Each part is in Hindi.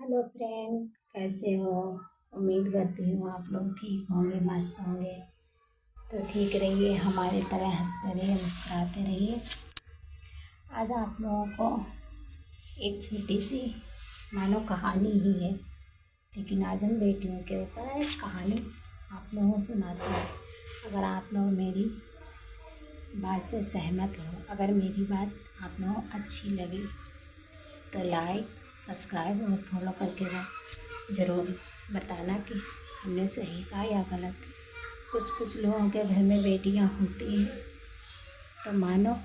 हेलो फ्रेंड, कैसे हो? उम्मीद करती हूँ आप लोग ठीक होंगे, मस्त होंगे। तो ठीक रहिए, हमारी तरह हंसते रहिए, मुस्कुराते रहिए। आज आप लोगों को एक छोटी सी मानो कहानी ही है, लेकिन आज हम बेटियों के ऊपर एक कहानी आप लोगों को सुनाते हैं। अगर आप लोग मेरी बात से सहमत हो, अगर मेरी बात आप लोगों को अच्छी लगी तो लाइक, सब्सक्राइब और फॉलो करके ज़रूर बताना कि हमने सही कहा या गलत। कुछ लोगों के घर में बेटियां होती हैं तो मानो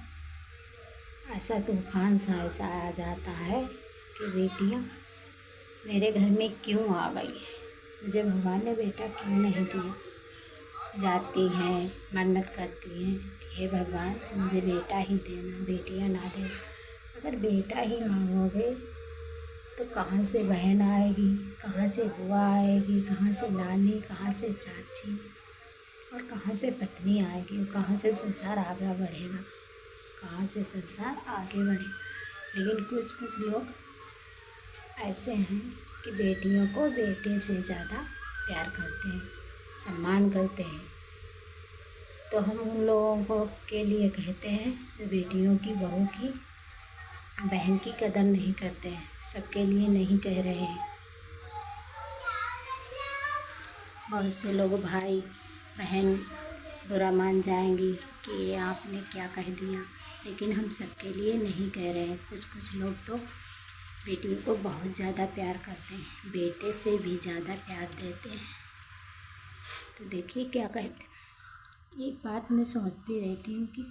ऐसा तूफान सा ऐसा आ जाता है कि बेटियां मेरे घर में क्यों आ गई, मुझे भगवान ने बेटा क्यों नहीं दिया। जाती हैं, मन्नत करती हैं कि हे भगवान मुझे बेटा ही देना, बेटियां ना देना। अगर बेटा ही मांगोगे तो कहाँ से बहन आएगी, कहाँ से बुआ आएगी, कहाँ से नानी, कहाँ से चाची और कहाँ से पत्नी आएगी, और कहाँ से संसार आगे बढ़ेगा, कहाँ से संसार आगे बढ़ेगा। लेकिन कुछ लोग ऐसे हैं कि बेटियों को बेटे से ज़्यादा प्यार करते हैं, सम्मान करते हैं। तो हम उन लोगों को के लिए कहते हैं जो बेटियों की, बहू की, बहन की कदर नहीं करते हैं। सबके लिए नहीं कह रहे हैं। बहुत से लोग भाई बहन बुरा मान जाएंगी कि ये आपने क्या कह दिया, लेकिन हम सबके लिए नहीं कह रहे हैं। कुछ लोग तो बेटियों को बहुत ज़्यादा प्यार करते हैं, बेटे से भी ज़्यादा प्यार देते हैं। तो देखिए क्या कहते हैं। एक बात मैं सोचती रहती हूँ कि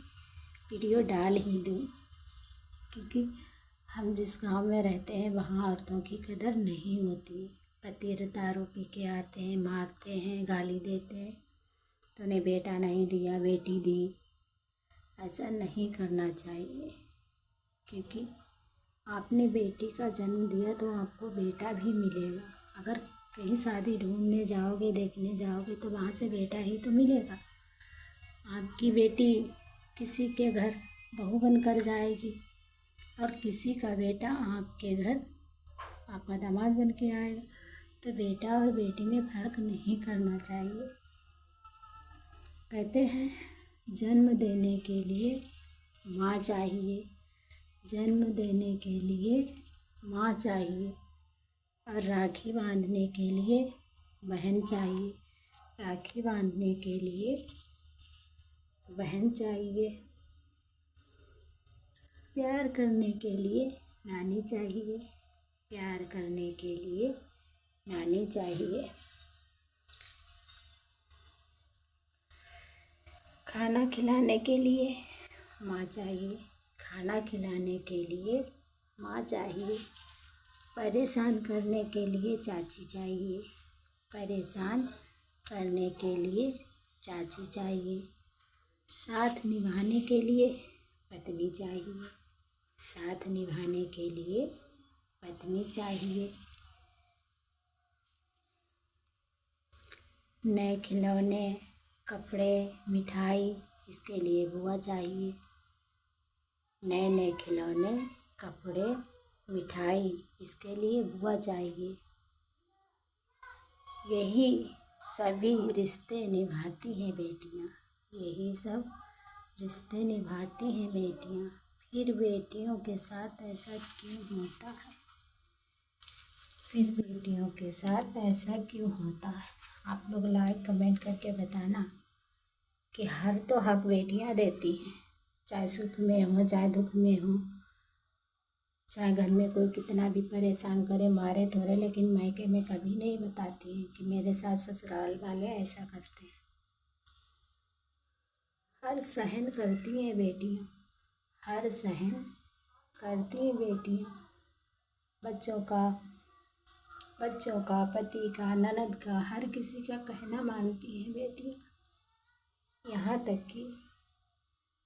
वीडियो डाल ही दूँ, क्योंकि हम जिस गांव में रहते हैं वहाँ औरतों की कदर नहीं होती। पति दारू पी के आते हैं, मारते हैं, गाली देते हैं, तो उन्हें बेटा नहीं दिया, बेटी दी। ऐसा नहीं करना चाहिए, क्योंकि आपने बेटी का जन्म दिया तो आपको बेटा भी मिलेगा। अगर कहीं शादी ढूंढने जाओगे, देखने जाओगे, तो वहाँ से बेटा ही तो मिलेगा। आपकी बेटी किसी के घर बहू बनकर जाएगी और किसी का बेटा आपके घर आपका दामाद बन के आएगा। तो बेटा और बेटी में फ़र्क नहीं करना चाहिए। कहते हैं जन्म देने के लिए माँ चाहिए, जन्म देने के लिए माँ चाहिए, और राखी बांधने के लिए बहन चाहिए, राखी बांधने के लिए बहन चाहिए, प्यार करने के लिए नानी चाहिए, प्यार करने के लिए नानी चाहिए, खाना खिलाने के लिए माँ चाहिए, खाना खिलाने के लिए माँ चाहिए, परेशान करने के लिए चाची चाहिए, परेशान करने के लिए चाची चाहिए, साथ निभाने के लिए पत्नी चाहिए, साथ निभाने के लिए पत्नी चाहिए, नए खिलौने, कपड़े, मिठाई, इसके लिए बुआ चाहिए। नए खिलौने, कपड़े, मिठाई, इसके लिए बुआ चाहिए। यही सभी रिश्ते निभाती हैं बेटियां, यही सब रिश्ते निभाती हैं बेटियां। फिर बेटियों के साथ ऐसा क्यों होता है? फिर बेटियों के साथ ऐसा क्यों होता है? आप लोग लाइक कमेंट करके बताना कि हर तो हक बेटियां देती हैं, चाहे सुख में हो, चाहे दुख में हो, चाहे घर में कोई कितना भी परेशान करे, मारे धोरे, लेकिन मायके में कभी नहीं बताती हैं कि मेरे साथ ससुराल वाले ऐसा करते हैं। हर सहन करती हैं बेटियां, हर सहन करती हैं बेटियां। बच्चों का, पति का, ननद का, हर किसी का कहना मानती हैं बेटियां। यहाँ तक कि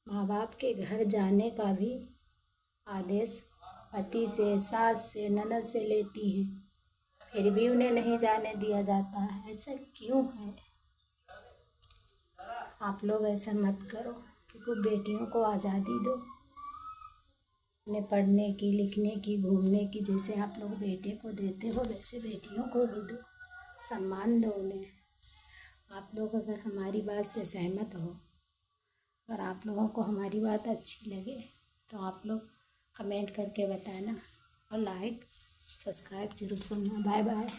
माँ बाप के घर जाने का भी आदेश पति से, सास से, ननद से लेती हैं, फिर भी उन्हें नहीं जाने दिया जाता है। ऐसा क्यों है? आप लोग ऐसा मत करो, क्योंकि बेटियों को आज़ादी दो। उन्हें पढ़ने की, लिखने की, घूमने की, जैसे आप लोग बेटे को देते हो वैसे बेटियों को भी दो, सम्मान दो उन्हें। आप लोग अगर हमारी बात से सहमत हो, अगर आप लोगों को हमारी बात अच्छी लगे तो आप लोग कमेंट करके बताना और लाइक सब्सक्राइब जरूर करना। Bye bye.